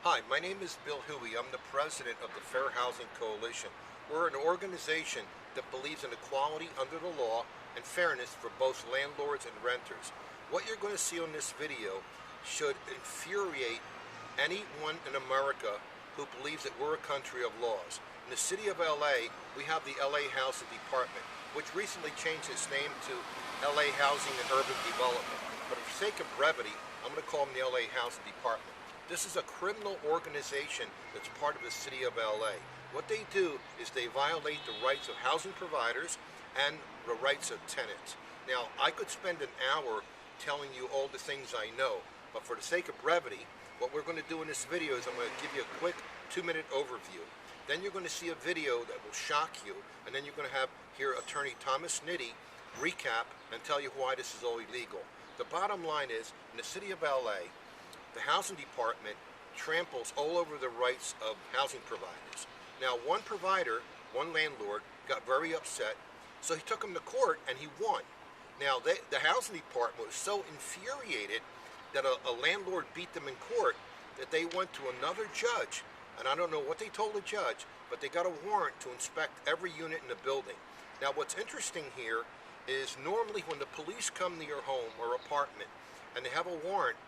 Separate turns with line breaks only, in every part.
Hi, my name is Bill Huey. I'm the president of the Fair Housing Coalition. We're an organization that believes in equality under the law and fairness for both landlords and renters. What you're going to see on this video should infuriate anyone in America who believes that we're a country of laws. In the city of LA, we have the LA Housing Department, which recently changed its name to LA Housing and Urban Development. But for the sake of brevity, I'm going to call them the LA Housing Department. This is a criminal organization that's part of the city of LA. What they do is they violate the rights of housing providers and the rights of tenants. Now, I could spend an hour telling you all the things I know, but for the sake of brevity, what we're going to do in this video is I'm going to give you a quick 2-minute overview. Then you're going to see a video that will shock you, and then you're going to hear Attorney Thomas Nitty recap and tell you why this is all illegal. The bottom line is, in the city of LA, the housing department tramples all over the rights of housing providers. Now, one provider, one landlord, got very upset, so he took him to court and he won. Now, the housing department was so infuriated that a landlord beat them in court that they went to another judge, and I don't know what they told the judge, but they got a warrant to inspect every unit in the building. Now, what's interesting here is normally when the police come to your home or apartment and they have a warrant,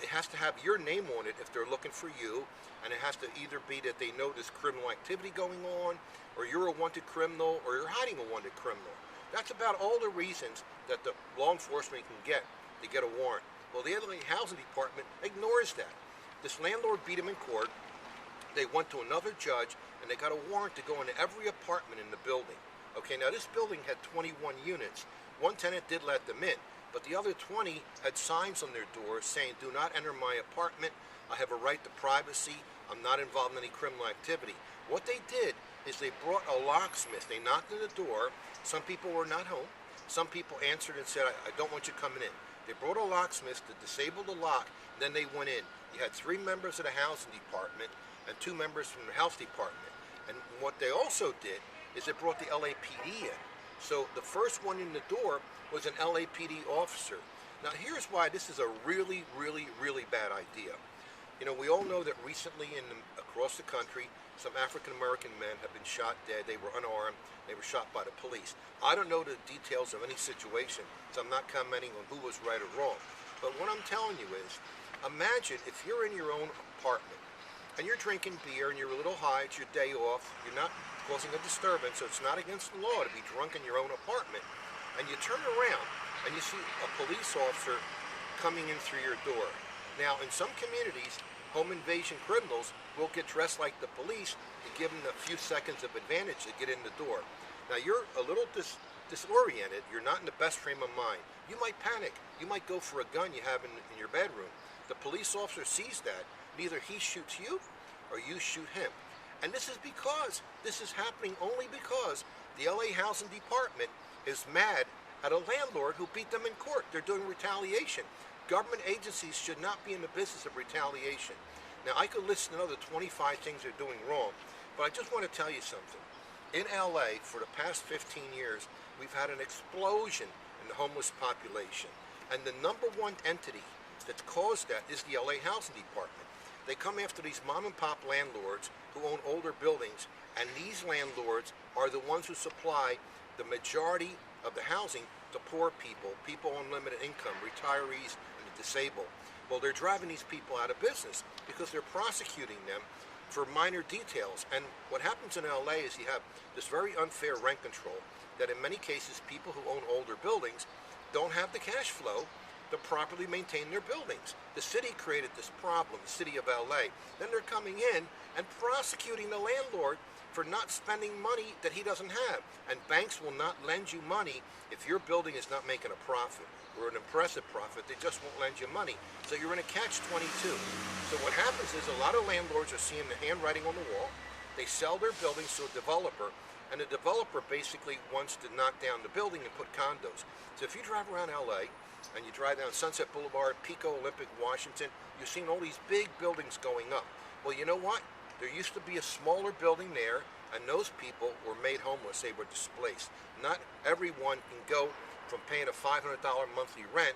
it has to have your name on it if they're looking for you, and it has to either be that they know there's criminal activity going on, or you're a wanted criminal, or you're hiding a wanted criminal. That's about all the reasons that the law enforcement can get to get a warrant. Well, the LA Housing Department ignores that. This landlord beat him in court. They went to another judge, and they got a warrant to go into every apartment in the building. Okay, now this building had 21 units. One tenant did let them in, but the other 20 had signs on their doors saying, "Do not enter my apartment. I have a right to privacy. I'm not involved in any criminal activity." What they did is they brought a locksmith. They knocked on the door. Some people were not home. Some people answered and said, I don't want you coming in. They brought a locksmith to disable the lock, then they went in. You had 3 members of the housing department and 2 members from the health department. And what they also did is they brought the LAPD in. So the first one in the door was an LAPD officer. Now here's why this is a really, really, really bad idea. You know, we all know that recently across the country, some African American men have been shot dead. They were unarmed. They were shot by the police. I don't know the details of any situation, so I'm not commenting on who was right or wrong. But what I'm telling you is, imagine if you're in your own apartment and you're drinking beer and you're a little high, it's your day off, you're not causing a disturbance, so it's not against the law to be drunk in your own apartment, and you turn around and you see a police officer coming in through your door. Now, in some communities, home invasion criminals will get dressed like the police to give them a few seconds of advantage to get in the door. Now, you're a little disoriented. You're not in the best frame of mind. You might panic. You might go for a gun you have in your bedroom. The police officer sees that, and either he shoots you or you shoot him. And this is happening only because the LA Housing Department is mad at a landlord who beat them in court. They're doing retaliation. Government agencies should not be in the business of retaliation. Now, I could list another 25 things they're doing wrong, but I just want to tell you something. In LA, for the past 15 years, we've had an explosion in the homeless population. And the number one entity that's caused that is the LA Housing Department. They come after these mom and pop landlords who own older buildings, and these landlords are the ones who supply the majority of the housing to poor people, people on limited income, retirees, and the disabled. Well, they're driving these people out of business because they're prosecuting them for minor details. And what happens in LA is you have this very unfair rent control that in many cases people who own older buildings don't have the cash flow to properly maintain their buildings. The city created this problem, the city of LA. Then they're coming in and prosecuting the landlord for not spending money that he doesn't have. And banks will not lend you money if your building is not making a profit or an impressive profit. They just won't lend you money. So you're in a catch-22. So what happens is a lot of landlords are seeing the handwriting on the wall. They sell their buildings to a developer, and the developer basically wants to knock down the building and put condos. So if you drive around LA and you drive down Sunset Boulevard, Pico, Olympic, Washington, you're seeing all these big buildings going up. Well, you know what? There used to be a smaller building there, and those people were made homeless. They were displaced. Not everyone can go from paying a $500 monthly rent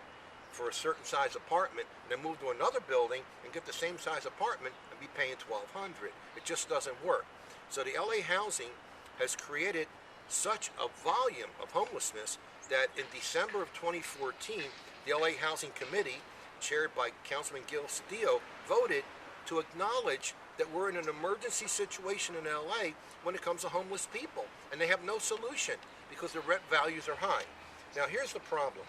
for a certain size apartment and then move to another building and get the same size apartment and and be paying $1,200. It just doesn't work. So the LA Housing has created such a volume of homelessness that in December of 2014, the LA Housing Committee, chaired by Councilman Gil Cedillo, voted to acknowledge that we're in an emergency situation in LA when it comes to homeless people, and they have no solution because the rent values are high. Now here's the problem.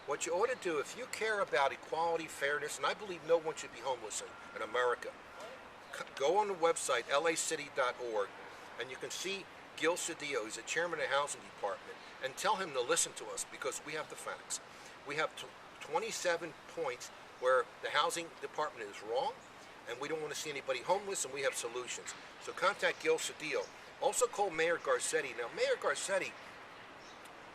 What you ought to do, if you care about equality, fairness, and I believe no one should be homeless in America, go on the website lahcity.org, and you can see Gil Cedillo, he's the chairman of the housing department, and tell him to listen to us because we have the facts. We have 27 points where the housing department is wrong, and we don't want to see anybody homeless, and we have solutions. So contact Gil Cedillo. Also call Mayor Garcetti. Now, Mayor Garcetti,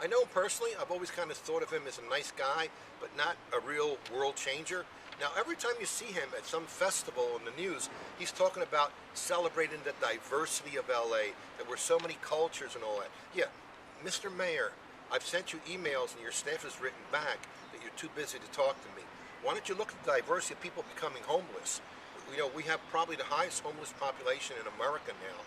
I know him personally. I've always kind of thought of him as a nice guy, but not a real world changer. Now, every time you see him at some festival in the news, he's talking about celebrating the diversity of LA, that we're so many cultures and all that. Yeah, Mr. Mayor, I've sent you emails and your staff has written back that you're too busy to talk to me. Why don't you look at the diversity of people becoming homeless? You know, we have probably the highest homeless population in America now.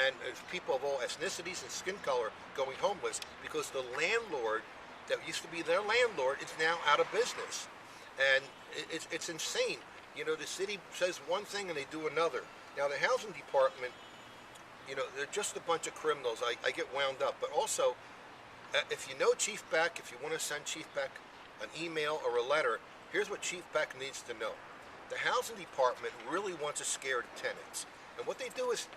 And there's people of all ethnicities and skin color going homeless because the landlord that used to be their landlord is now out of business. And it's insane. You know, the city says one thing and they do another. Now, the housing department, you know, they're just a bunch of criminals. I get wound up. But also, if you know Chief Beck, if you want to send Chief Beck an email or a letter, here's what Chief Beck needs to know. The housing department really wants to scare the tenants. And what they do is,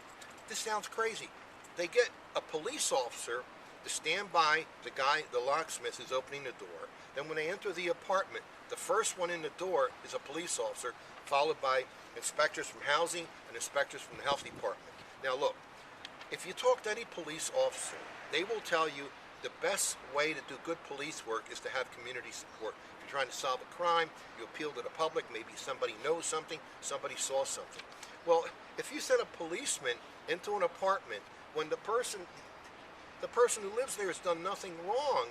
this sounds crazy, they get a police officer to stand by the locksmith who's opening the door. Then when they enter the apartment, the first one in the door is a police officer, followed by inspectors from housing and inspectors from the health department. Now look, if you talk to any police officer, they will tell you the best way to do good police work is to have community support. If you're trying to solve a crime, you appeal to the public, maybe somebody knows something, somebody saw something. Well, if you send a policeman into an apartment when the person who lives there has done nothing wrong,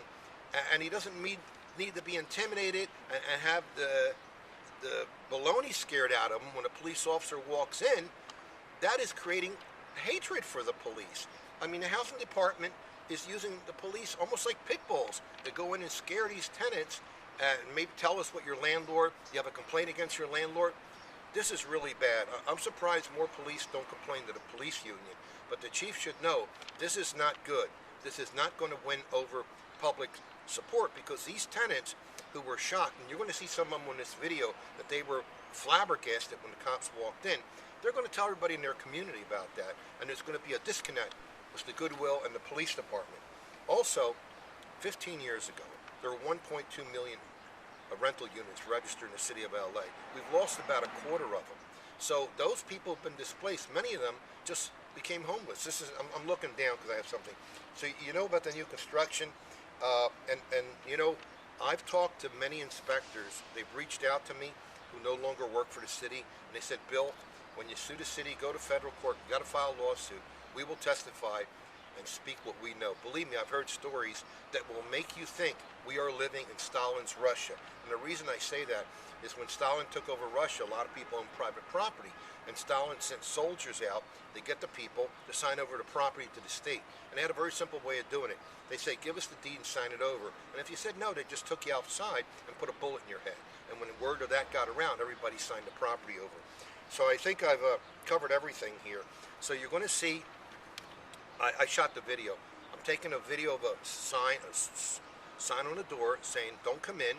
and he doesn't need to be intimidated and have the baloney scared out of him when a police officer walks in, that is creating hatred for the police. I mean, the housing department is using the police almost like pit bulls to go in and scare these tenants and maybe tell us what your landlord, you have a complaint against your landlord. This is really bad. I'm surprised more police don't complain to the police union, but the chief should know this is not good. This is not going to win over public support because these tenants who were shocked, and you're going to see some of them in this video that they were flabbergasted when the cops walked in, they're going to tell everybody in their community about that, and there's going to be a disconnect with the goodwill and the police department. Also, 15 years ago, there were 1.2 million rental units registered in the city of LA. We've lost about a quarter of them. So those people have been displaced. Many of them just became homeless. This is, I'm looking down because I have something. So you know about the new construction, and you know, I've talked to many inspectors. They've reached out to me who no longer work for the city, and they said, Bill, when you sue the city, go to federal court, you got to file a lawsuit. We will testify and speak what we know. Believe me, I've heard stories that will make you think we are living in Stalin's Russia. And the reason I say that is when Stalin took over Russia, a lot of people owned private property. And Stalin sent soldiers out to get the people to sign over the property to the state. And they had a very simple way of doing it. They say, give us the deed and sign it over. And if you said no, they just took you outside and put a bullet in your head. And when word of that got around, everybody signed the property over. So I think I've covered everything here. So you're going to see, I shot the video. I'm taking a video of a sign on the door saying, don't come in.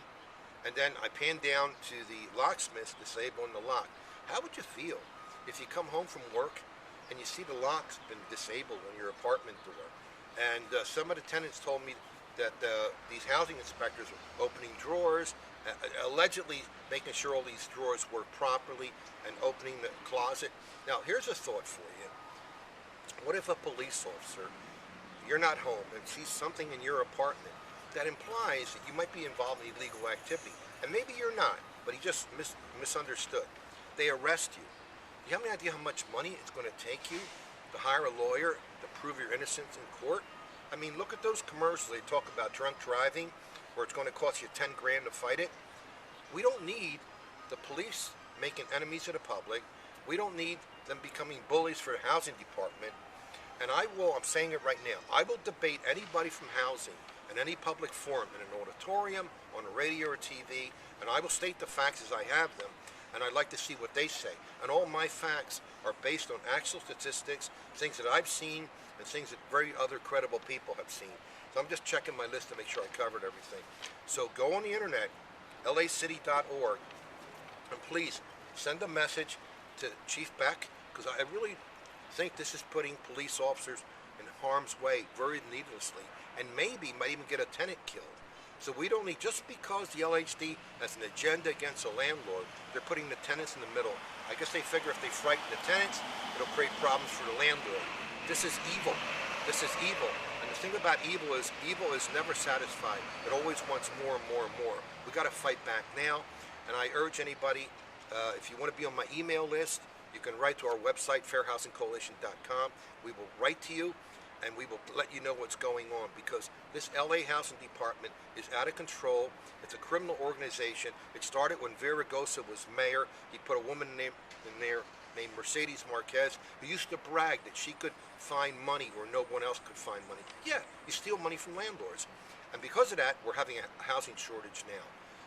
And then I pan down to the locksmith disabling the lock. How would you feel if you come home from work and you see the lock's been disabled on your apartment door? And some of the tenants told me that these housing inspectors are opening drawers, allegedly making sure all these drawers work properly and opening the closet. Now, here's a thought for you. What if a police officer, you're not home, and sees something in your apartment that implies that you might be involved in illegal activity? And maybe you're not, but he just misunderstood. They arrest you. Do you have any idea how much money it's going to take you to hire a lawyer to prove your innocence in court? I mean, look at those commercials. They talk about drunk driving, where it's going to cost you 10 grand to fight it. We don't need the police making enemies of the public, We don't need them becoming bullies for the housing department. And I'm saying it right now, I will debate anybody from housing in any public forum, in an auditorium, on the radio or TV, and I will state the facts as I have them, and I'd like to see what they say. And all my facts are based on actual statistics, things that I've seen, and things that very other credible people have seen. So I'm just checking my list to make sure I covered everything. So go on the internet, lacity.org, and please send a message to Chief Beck, because I really think this is putting police officers in harm's way very needlessly, and maybe might even get a tenant killed. So we don't need, just because the LAHD has an agenda against a landlord, they're putting the tenants in the middle. I guess they figure if they frighten the tenants, it'll create problems for the landlord. This is evil. This is evil. And the thing about evil is never satisfied. It always wants more and more and more. We got to fight back now. And I urge anybody, if you want to be on my email list, you can write to our website, fairhousingcoalition.com. We will write to you, and we will let you know what's going on, because this LA Housing Department is out of control. It's a criminal organization. It started when Viragosa was mayor. He put a woman in there named Mercedes Marquez, who used to brag that she could find money where no one else could find money. Yeah, you steal money from landlords. And because of that, we're having a housing shortage now.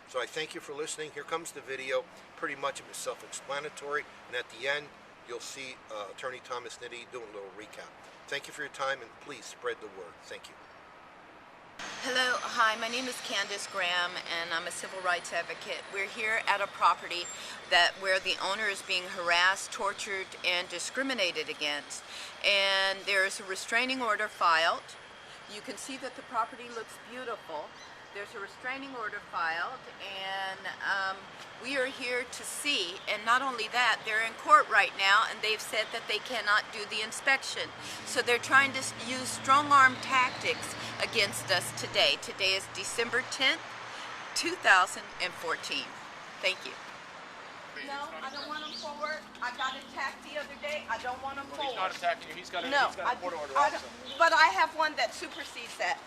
So I thank you for listening. Here comes the video. Pretty much it was self-explanatory. And at the end, you'll see Attorney Thomas Nitty doing a little recap. Thank you for your time, and please spread the word. Thank you.
Hello, hi, my name is Candace Graham, and I'm a civil rights advocate. We're here at a property where the owner is being harassed, tortured, and discriminated against. And there's a restraining order filed. You can see that the property looks beautiful. There's a restraining order filed, and we are here to see, and not only that, they're in court right now, and they've said that they cannot do the inspection. So they're trying to use strong-arm tactics against us today. Today is December 10th, 2014. Thank you. No, I don't want him forward. I got attacked the other day. I don't want him forward.
He's not attacking you. He's got a court order also.
But I have one that supersedes that.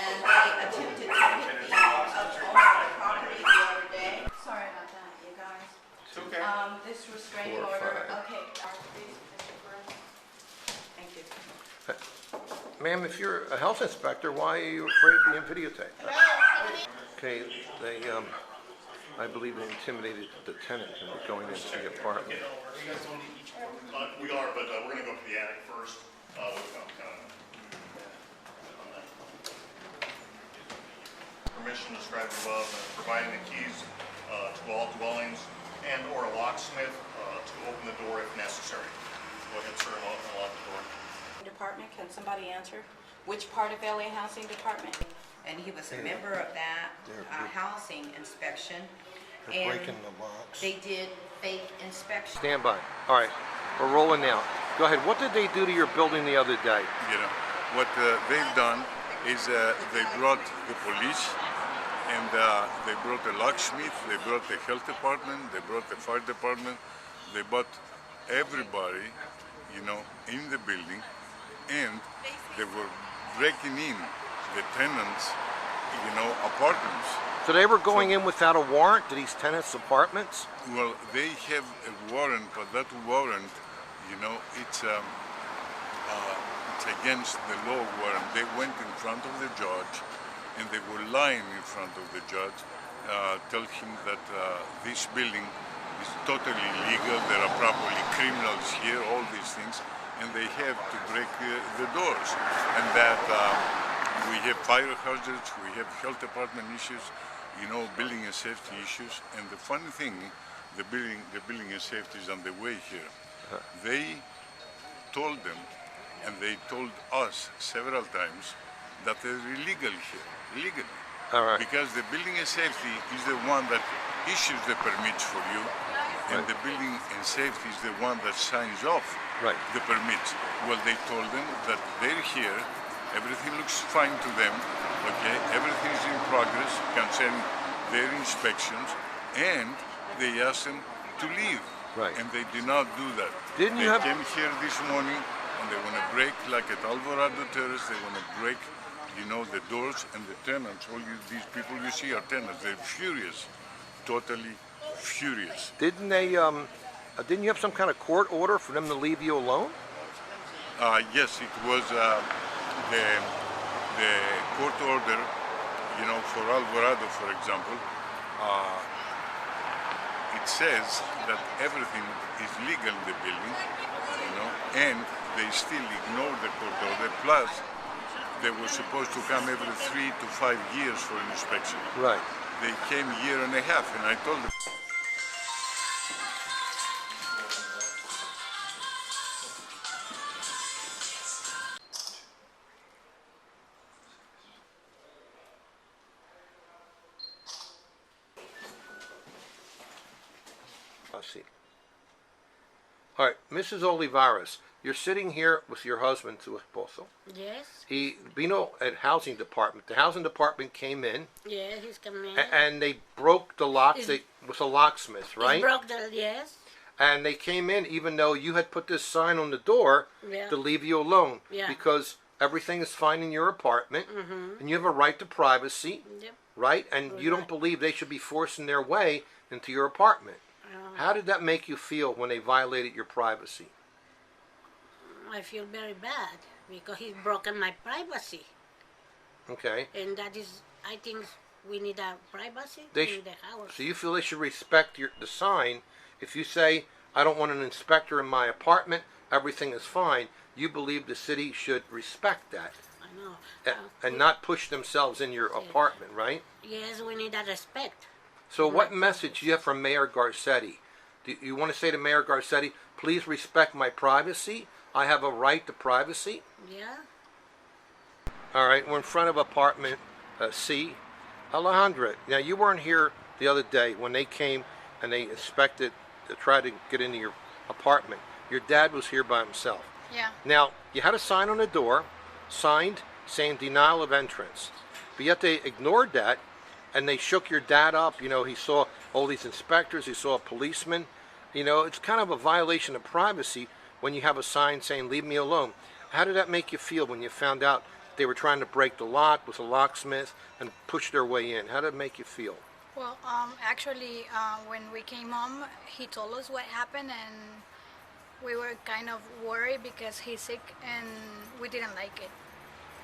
And they attempted to hit the owner of the property the other day. Sorry about that, you guys.
It's okay.
This restraining order. Okay. Thank you.
Ma'am, if you're a health inspector, why are you afraid of being videotaped? Okay, they, I believe they intimidated the tenant into going into the apartment.
We are, but we're going to go to the attic first. Permission described above, providing the keys to all dwellings and or a locksmith to open the door if necessary. Go ahead, sir, and unlock the door.
Department, can somebody answer? Which part of LA Housing Department? And he was a member of that housing inspection.
They're breaking the locks.
They did fake inspection.
Stand by. All right, we're rolling now. Go ahead. What did they do to your building the other day?
You know, what they've done is they brought the police, and they brought the locksmith, they brought the health department, they brought the fire department, they brought everybody, you know, in the building, and they were breaking in the tenants, you know, apartments.
So they were going in without a warrant to these tenants' apartments?
Well, they have a warrant, but that warrant, you know, it's against the law warrant. They went in front of the judge, and they were lying in front of the judge, tell him that this building is totally illegal, there are probably criminals here, all these things, and they have to break the doors. And that we have fire hazards, we have health department issues, you know, building and safety issues. And the funny thing, the building and safety is on the way here. They told them, and they told us several times, that they're illegal here, illegally.
All right.
Because the building and safety is the one that issues the permits for you, and the building and safety is the one that signs off the permits. Well, they told them that they're here, everything looks fine to them, okay, everything is in progress concerning their inspections, and they asked them to leave.
Right.
And they did not do that.
Didn't
they
you have...
came here this morning, and they want to break, like at Alvarado Terrace, they want to break, you know, the doors, and the tenants, these people you see are tenants, they're furious, totally furious.
Didn't they, didn't you have some kind of court order for them to leave you alone?
Yes, it was the court order, you know, for Alvarado, for example. It says that everything is legal in the building, you know, and they still ignore the court order. Plus, they were supposed to come every 3 to 5 years for an inspection.
Right.
They came a year and a half, and I told them.
I see. All right, Mrs. Olivares, you're sitting here with your husband, su esposo.
Yes.
He vino at housing department. The housing department came in.
Yeah, he's coming.
And they broke the lock.
Is-
They was a locksmith, right?
He broke the, yes.
And they came in even though you had put this sign on the door
Yeah.
to leave you alone.
Yeah.
Because everything is fine in your apartment, and you have a right to privacy,
Yep.
right? And you don't believe they should be forcing their way into your apartment. How did that make you feel when they violated your privacy?
I feel very bad because he's broken my privacy.
Okay.
And that is, I think we need a privacy
They
in the house.
So you feel they should respect the sign. If you say, I don't want an inspector in my apartment, everything is fine, you believe the city should respect that
I know.
and not push themselves in your apartment, right?
Yes, we need a respect.
So what message do you have from Mayor Garcetti? Do you want to say to Mayor Garcetti, please respect my privacy? I have a right to privacy?
Yeah.
All right, we're in front of apartment C. Alejandra, now you weren't here the other day when they came and they inspected to try to get into your apartment. Your dad was here by himself.
Yeah.
Now, you had a sign on the door, signed saying denial of entrance. But yet they ignored that and they shook your dad up. You know, he saw all these inspectors, he saw a policeman. You know, it's kind of a violation of privacy when you have a sign saying leave me alone. How did that make you feel when you found out they were trying to break the lock with a locksmith and push their way in? How did it make you feel?
Well, actually, when we came home, he told us what happened, and we were kind of worried because he's sick, and we didn't like it.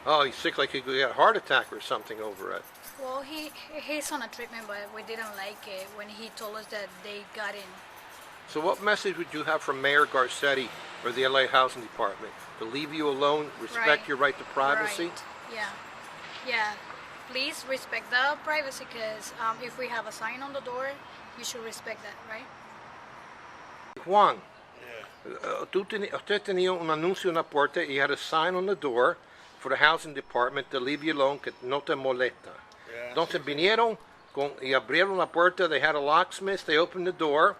Oh, he's sick like he got a heart attack or something over it.
Well, he's on a treatment, but we didn't like it when he told us that they got in.
So what message would you have from Mayor Garcetti or the LA Housing Department? To leave you alone, respect
Right.
your right to privacy?
Right. Yeah. Yeah. Please respect the privacy, because if we have a sign on the door, you should respect that, right?
Juan, usted tenía un anuncio en la puerta y had a sign on the door for the housing department to leave you alone, que no te molesta. Entonces vinieron y abrieron la puerta, they had a locksmith, they opened the door.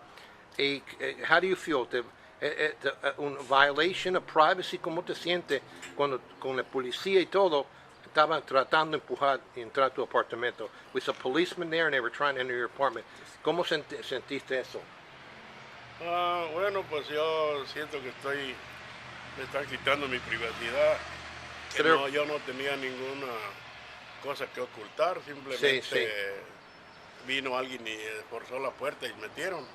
How do you feel? Una violation of privacy, ¿cómo te sientes cuando con la policía y todo estaban tratando de empujar y entrar a tu apartamento? With a policeman there and they were trying to enter your apartment. ¿Cómo sentiste eso?
Bueno, pues yo siento que me están quitando mi privacidad. Que
Creo-
no, yo no tenía ninguna cosa que ocultar, simplemente
Sí.
vino alguien y forzó la puerta y metieron.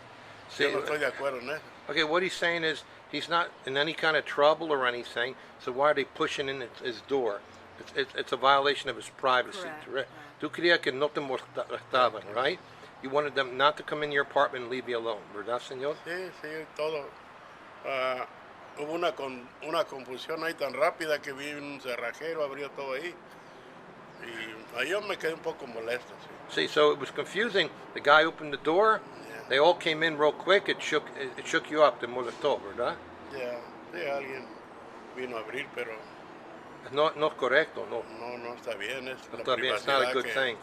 Sí.
Yo no estoy de acuerdo en eso.
Okay, what he's saying is he's not in any kind of trouble or anything, so why are they pushing in his door? It's a violation of his privacy.
Correct.
Tú querías que no te molestaban, right? You wanted them not to come in your apartment and leave you alone, ¿verdad, señor?
Sí, sí, todo. Hubo una confusión ahí tan rápida que vi un cerrajero, abrió todo ahí. Y ahí yo me quedé un poco molesto, sí.
See, so it was confusing. The guy opened the door. They all came in real quick. It shook you up. Te molestó, ¿verdad?
Ya, sí, alguien vino a abrir, pero
No es correcto. No
no está bien. Es la
está bien. It's not a
privacidad
good
que
thing.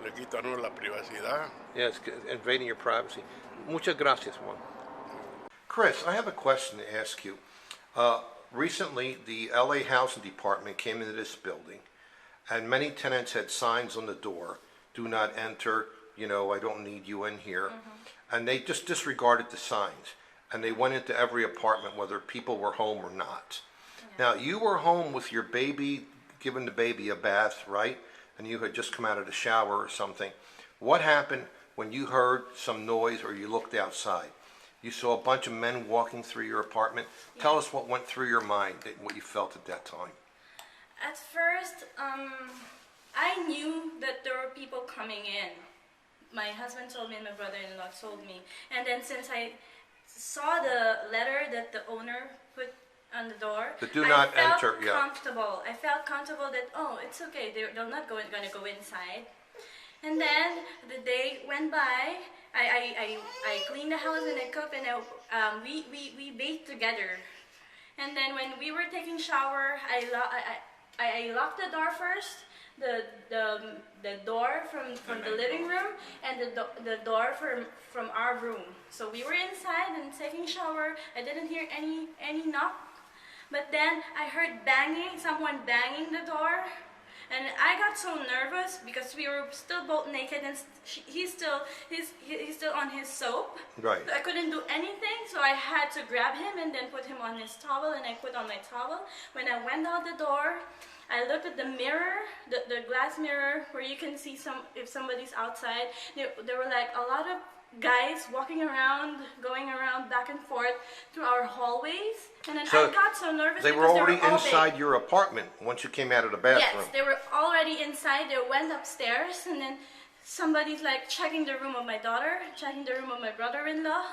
le quita a uno la privacidad.
Yeah, it's invading your privacy. Muchas gracias, Juan. Chris, I have a question to ask you. Recently, the LA Housing Department came into this building, and many tenants had signs on the door, do not enter, you know, I don't need you in here. And they just disregarded the signs. And they went into every apartment, whether people were home or not. Now, you were home with your baby, giving the baby a bath, right? And you had just come out of the shower or something. What happened when you heard some noise or you looked outside. You saw a bunch of men walking through your apartment. Tell us what went through your mind, what you felt at that time.
At first, I knew that there were people coming in. My husband told me and my brother-in-law told me. And then since I saw the letter that the owner put on the door,
The do not enter,
I felt
yeah.
comfortable. I felt comfortable that, oh, it's okay, they're not going to go inside. And then the day went by. I cleaned the house and I cooked, and we bathed together. And then when we were taking shower, I locked the door first, the door from the living room, and the door from our room. So we were inside and taking shower. I didn't hear any knock, but then I heard someone banging the door. And I got so nervous because we were still both naked, and he's still on his soap.
Right.
So I couldn't do anything, so I had to grab him and then put him on his towel, and I put on my towel. When I went out the door, I looked at the mirror, the glass mirror, where you can see if somebody's outside. There were like a lot of guys walking around, going around back and forth through our hallways, and then I got so nervous.
They were already inside your apartment once you came out of the bathroom.
Yes, they were already inside. They went upstairs, and then somebody's like checking the room of my daughter, checking the room of my brother-in-law,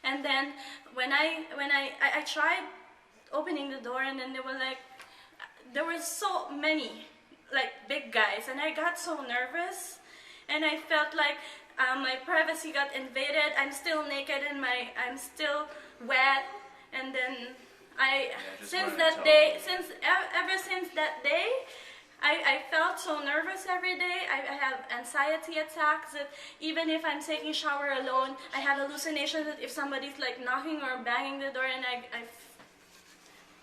and then when I tried opening the door, and then there were so many like big guys, and I got so nervous, and I felt like my privacy got invaded. I'm still naked and I'm still wet, and then ever since that day, I felt so nervous every day. I have anxiety attacks that even if I'm taking shower alone, I have hallucinations that if somebody's like knocking or banging the door, and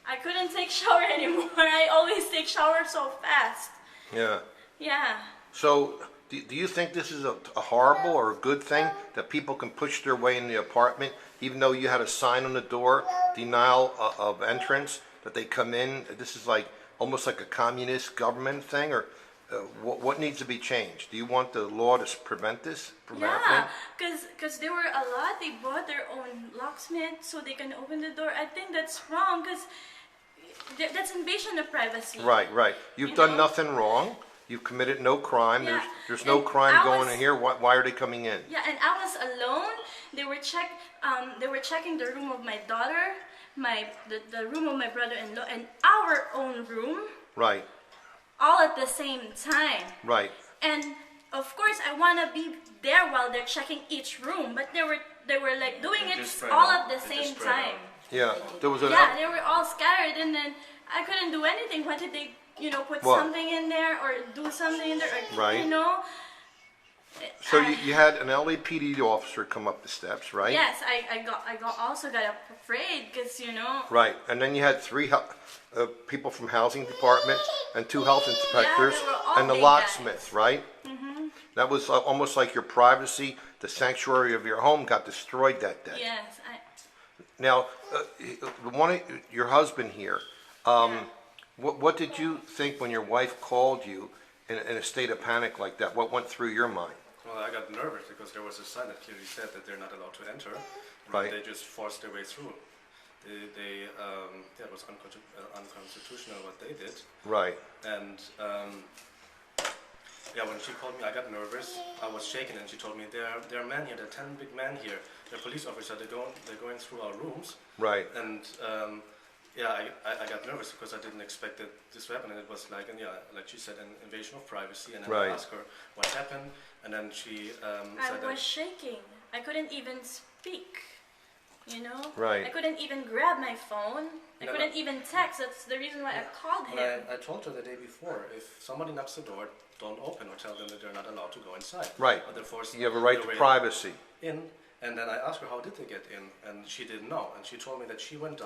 I couldn't take shower anymore. I always take shower so fast.
Yeah.
Yeah.
So, do you think this is a horrible or a good thing that people can push their way in the apartment, even though you had a sign on the door, denial of entrance, that they come in? This is like almost like a communist government thing, or what needs to be changed? Do you want the law to prevent this from happening?
Yeah, because there were a lot. They bought their own locksmith so they can open the door. I think that's wrong, because that's invasion of privacy.
Right. You've done nothing wrong. You've committed no crime.
Yeah.
There's no crime going in here. Why are they coming in?
Yeah, and I was alone. They were checking the room of my daughter, the room of my brother-in-law, and our own room.
Right.
All at the same time.
Right.
And of course, I want to be there while they're checking each room, but they were like doing it all at the same time.
Yeah. There was
they were all scattered, and then I couldn't do anything. What did they? Put something in there or do something in there, or,
right. So you had an LAPD officer come up the steps, right?
Yes, I also got afraid because
Right, and then you had 3 people from housing department and 2 health inspectors and the locksmith, right? Mm-hmm. That was almost like your privacy, the sanctuary of your home got destroyed that day.
Yes.
Now, your husband here. What did you think when your wife called you in a state of panic like that? What went through your mind?
Well, I got nervous because there was a sign that clearly said that they're not allowed to enter.
Right.
They just forced their way through. It was unconstitutional what they did.
Right.
And when she called me, I got nervous. I was shaking, and she told me there are men here. There are 10 big men here. They're police officers. They're going through our rooms.
Right.
And I got nervous because I didn't expect this to happen, and it was like she said, an invasion of privacy. And then I asked her what happened, and then she said
I was shaking. I couldn't even speak.
Right.
I couldn't even grab my phone. I couldn't even text. That's the reason why I called him.
I told her the day before, if somebody knocks the door, don't open or tell them that they're not allowed to go inside.
Right.
Or they're forced
you have a right to privacy.
And then I asked her how did they get in, and she didn't know. And she told me that she went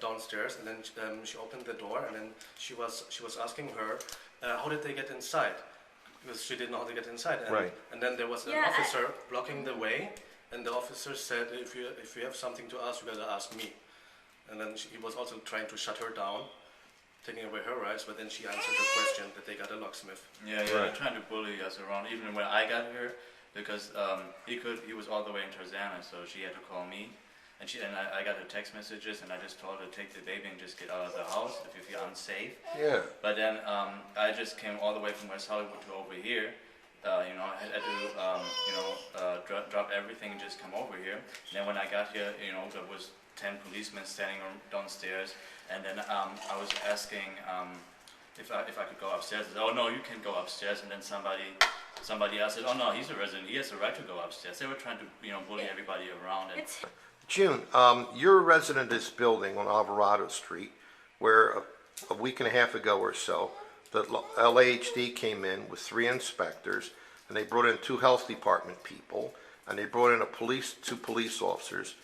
downstairs, and then she opened the door, and then she was asking her how did they get inside, because she didn't know how to get inside. And then there was an officer blocking the way, and the officer said, if you have something to ask, you gotta ask me. And then he was also trying to shut her down, taking away her rights, but then she answered her question that they got a locksmith.
Yeah, they're trying to bully us around. Even when I got here, because he was all the way in Tarzana, so she had to call me. And I got her text messages, and I just told her to take the baby and just get out of the house if you feel unsafe.
Yeah.
But then I just came all the way from West Hollywood to over here. I had to drop everything and just come over here. And then when I got here, there was 10 policemen standing downstairs, and then I was asking if I could go upstairs. I said, "Oh no, you can go upstairs." And then somebody else said, "Oh no, he's a resident. He has the right to go upstairs." They were trying to bully everybody around. And
June, you're a resident of this building on Alvarado Street, where a week and a half ago or so, the LAHD came in with 3 inspectors, and they brought in 2 health department people, and they brought in 2 police officers,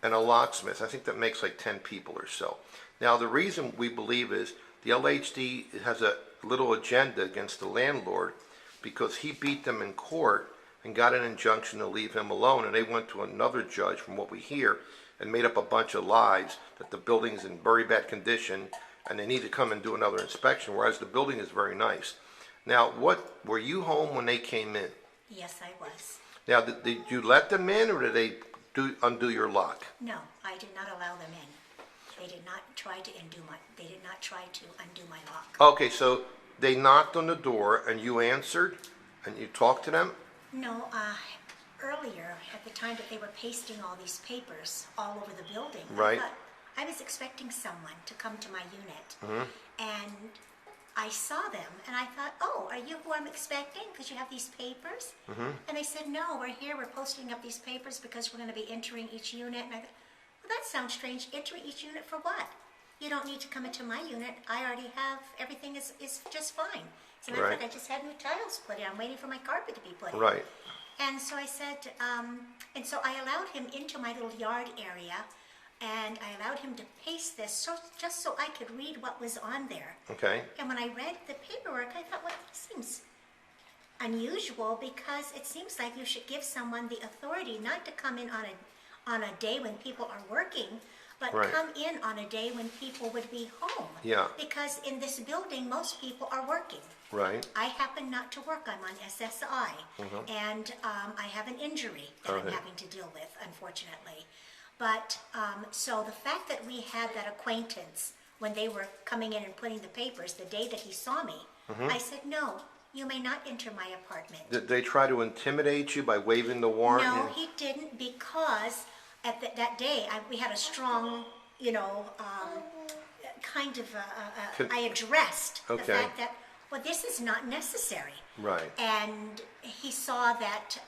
and a locksmith. I think that makes like 10 people or so. Now, the reason we believe is the LAHD has a little agenda against the landlord because he beat them in court and got an injunction to leave him alone, and they went to another judge, from what we hear, and made up a bunch of lies that the building's in very bad condition and they need to come and do another inspection, whereas the building is very nice. Now, were you home when they came in?
Yes, I was.
Now, did you let them in, or did they undo your lock?
No, I did not allow them in. They did not try to undo my lock.
Okay, so they knocked on the door and you answered and you talked to them?
No, earlier, at the time that they were pasting all these papers all over the building,
Right.
I was expecting someone to come to my unit, and I saw them, and I thought, "Oh, are you who I'm expecting? Because you have these papers?" And they said, "No, we're here. We're posting up these papers because we're going to be entering each unit." And I thought, "Well, that sounds strange. Entering each unit for what? You don't need to come into my unit. I already have everything is just fine. As a matter of fact, I just had new tiles put in. I'm waiting for my carpet to be put in."
Right.
And so I said, and so I allowed him into my little yard area, and I allowed him to paste this just so I could read what was on there.
Okay.
And when I read the paperwork, I thought, well, this seems unusual, because it seems like you should give someone the authority not to come in on a day when people are working, but
Right.
come in on a day when people would be home.
Yeah.
Because in this building, most people are working.
Right.
I happen not to work. I'm on SSI, and I have an injury that I'm
Okay.
having to deal with, unfortunately. But so the fact that we had that acquaintance when they were coming in and putting the papers the day that he saw me, I said, "No, you may not enter my apartment."
Did they try to intimidate you by waving the warrant?
No, he didn't, because at that day we had a strong, kind of, I addressed the
Okay.
fact that, well, this is not necessary.
Right.
And he saw that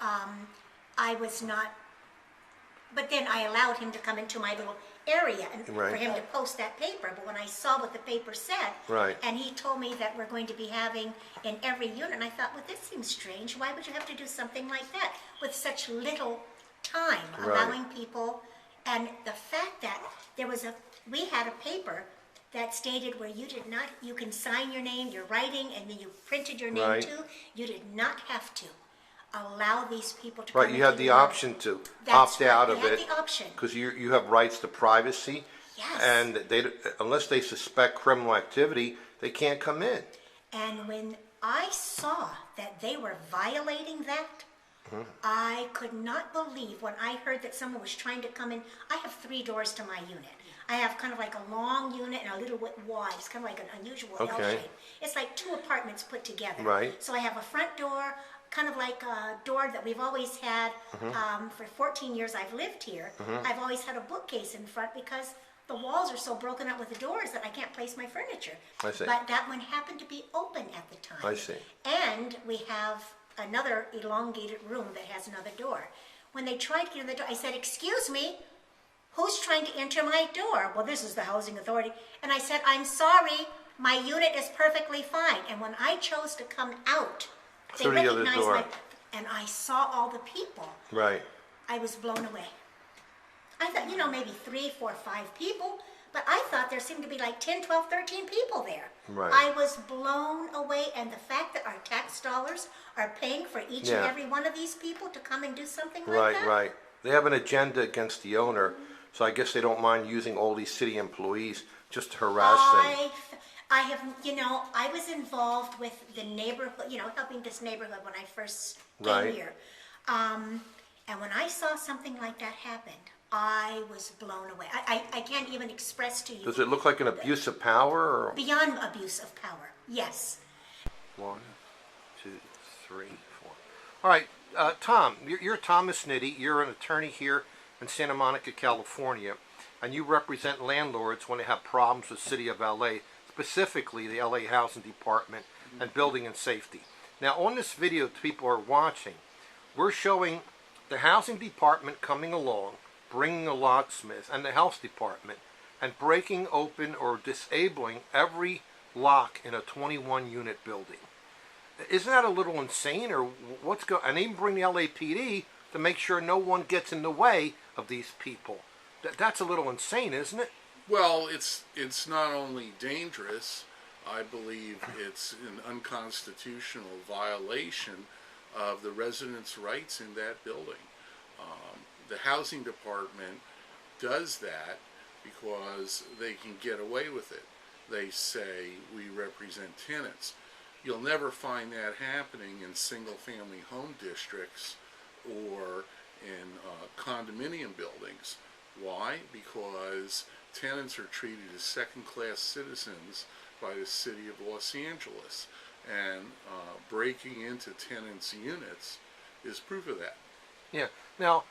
I was not, but then I allowed him to come into my little area and for
Right.
him to post that paper. But when I saw what the paper said,
Right.
and he told me that we're going to be having in every unit, and I thought, well, this seems strange. Why would you have to do something like that with such little time,
Right.
allowing people? And the fact that we had a paper that stated where you can sign your name, your writing, and then you printed your name
Right.
too. You did not have to allow these people to
Right,
come
you had
into
the
unit.
option to
That's
opt
right,
out
you
of
had
it.
the option.
Because you have rights to privacy.
Yes.
And unless they suspect criminal activity, they can't come in.
And when I saw that they were violating that, I could not believe when I heard that someone was trying to come in. I have 3 doors to my unit. I have kind of like a long unit and a little bit wide. It's kind of like an unusual L
Okay.
shape. It's like 2 apartments put together.
Right.
So I have a front door, kind of like a door that we've always had for 14 years I've lived here. I've always had a bookcase in front because the walls are so broken up with the doors that I can't place my furniture.
I see.
But that one happened to be open at the time.
I see.
And we have another elongated room that has another door. When they tried to get in the door, I said, "Excuse me, who's trying to enter my door?" "Well, this is the housing authority." And I said, "I'm sorry, my unit is perfectly fine." And when I chose to come out, they
Through the other
recognized
door.
and I saw all the people.
Right.
I was blown away. I thought, maybe 3, 4, 5 people, but I thought there seemed to be like 10, 12, 13 people there.
Right.
I was blown away, and the fact that our tax dollars are paying for each and
Yeah.
every one of these people to come and do something like
Right,
that.
right. They have an agenda against the owner, so I guess they don't mind using all these city employees just to harass them.
I have, I was involved with the neighborhood, helping this neighborhood when I first came
Right.
here. And when I saw something like that happen, I was blown away. I can't even express to you.
Does it look like an abuse of power? Or?
Beyond abuse of power, yes.
1, 2, 3, 4. All right, Tom, you're Thomas Nitty. You're an attorney here in Santa Monica, California, and you represent landlords when they have problems with the City of LA, specifically the LA Housing Department and Building and Safety. Now, on this video people are watching, we're showing the Housing Department coming along, bringing a locksmith, and the Health Department, and breaking open or disabling every lock in a 21-unit building. Isn't that a little insane, or what's going? And even bring the LAPD to make sure no one gets in the way of these people. That's a little insane, isn't it?
Well, it's not only dangerous. I believe it's an unconstitutional violation of the residents' rights in that building. The housing department does that because they can get away with it. They say we represent tenants. You'll never find that happening in single-family home districts or in condominium buildings. Why? Because tenants are treated as second-class citizens by the city of Los Angeles, and breaking into tenants' units is proof of that.
Yeah. Now,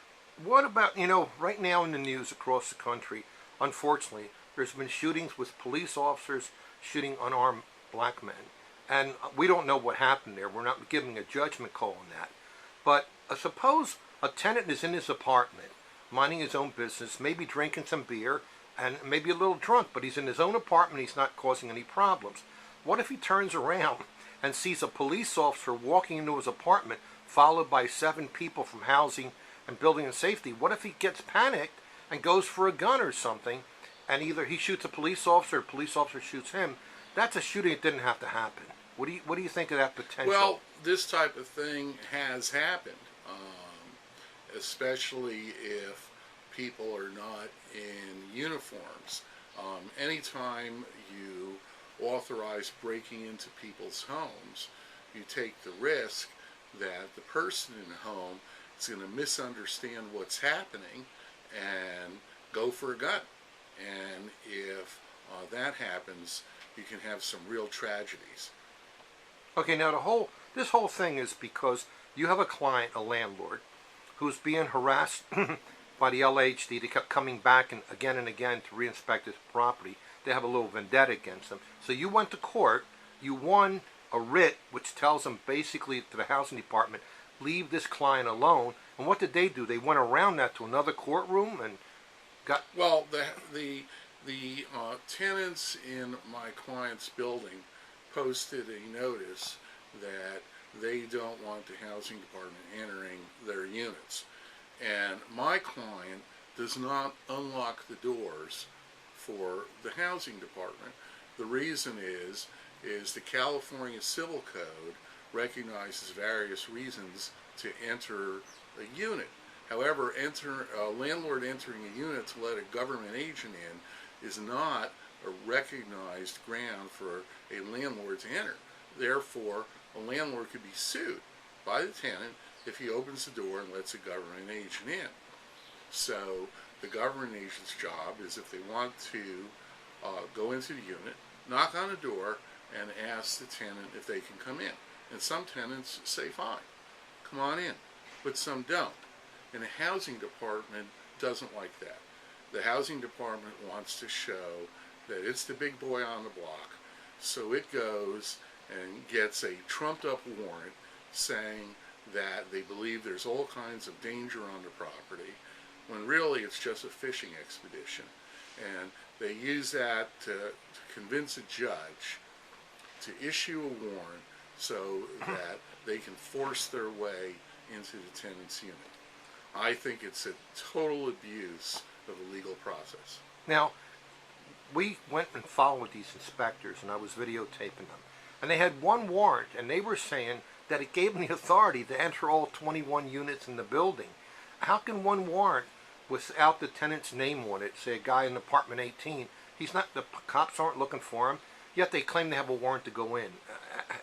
what about, right now in the news across the country, unfortunately, there's been shootings with police officers shooting unarmed black men. And we don't know what happened there. We're not giving a judgment call on that. But suppose a tenant is in his apartment, minding his own business, maybe drinking some beer, and maybe a little drunk, but he's in his own apartment, he's not causing any problems. What if he turns around and sees a police officer walking into his apartment, followed by 7 people from Housing and Building and Safety? What if he gets panicked and goes for a gun or something, and either he shoots a police officer or a police officer shoots him? That's a shooting that didn't have to happen. What do you think of that potential?
Well, this type of thing has happened, especially if people are not in uniforms. Anytime you authorize breaking into people's homes, you take the risk that the person in the home is going to misunderstand what's happening and go for a gun. And if that happens, you can have some real tragedies.
Okay, now this whole thing is because you have a client, a landlord, who's being harassed by the LAHD. They kept coming back and again to reinspect his property. They have a little vendetta against him. So you went to court, you won a writ which tells them basically to the housing department, leave this client alone. And what did they do? They went around that to another courtroom and got...
Well, the tenants in my client's building posted a notice that they don't want the housing department entering their units. And my client does not unlock the doors for the housing department. The reason is the California Civil Code recognizes various reasons to enter a unit. However, a landlord entering a unit to let a government agent in is not a recognized ground for a landlord to enter. Therefore, a landlord could be sued by the tenant if he opens the door and lets a government agent in. So the government agent's job is, if they want to go into the unit, knock on the door and ask the tenant if they can come in. And some tenants say, fine, come on in, but some don't. And the housing department doesn't like that. The housing department wants to show that it's the big boy on the block, so it goes and gets a trumped up warrant saying that they believe there's all kinds of danger on the property, when really it's just a fishing expedition. And they use that to convince a judge to issue a warrant so that they can force their way into the tenant's unit. I think it's a total abuse of the legal process.
Now, we went and followed these inspectors, and I was videotaping them. And they had one warrant, and they were saying that it gave them the authority to enter all 21 units in the building. How can one warrant, without the tenant's name on it, say a guy in apartment 18, the cops aren't looking for him, Yet they claim they have a warrant to go in.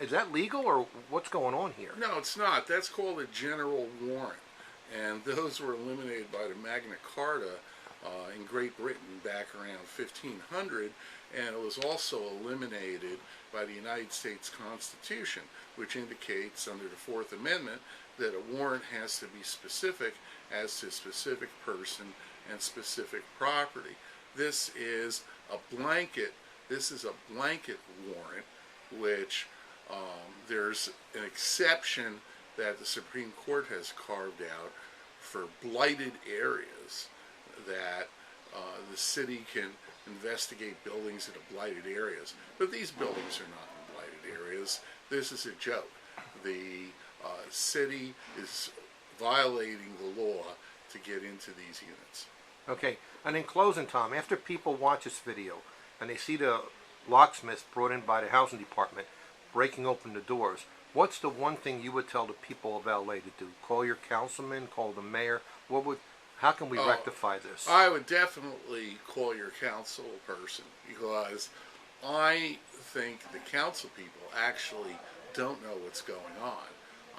Is that legal, or what's going on here?
No, it's not. That's called a general warrant. And those were eliminated by the Magna Carta in Great Britain back around 1500, and it was also eliminated by the United States Constitution, which indicates under the Fourth Amendment that a warrant has to be specific as to specific person and specific property. This is a blanket warrant, which there's an exception that the Supreme Court has carved out for blighted areas, that the city can investigate buildings in the blighted areas. But these buildings are not in blighted areas. This is a joke. The city is violating the law to get into these units.
Okay, and in closing, Tom, after people watch this video and they see the locksmiths brought in by the housing department breaking open the doors, what's the one thing you would tell the people of LA to do? Call your councilman, call the mayor? How can we rectify this?
I would definitely call your council person, because I think the council people actually don't know what's going on.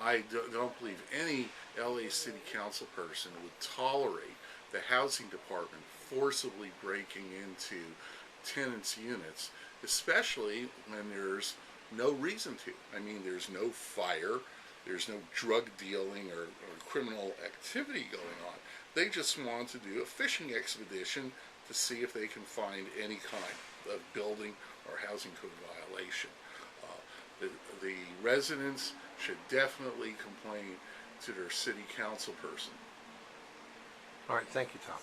I don't believe any LA City Council person would tolerate the housing department forcibly breaking into tenants' units, especially when there's no reason to. I mean, there's no fire, there's no drug dealing or criminal activity going on. They just want to do a fishing expedition to see if they can find any kind of building or housing code violation. The residents should definitely complain to their city council person.
All right, thank you, Tom.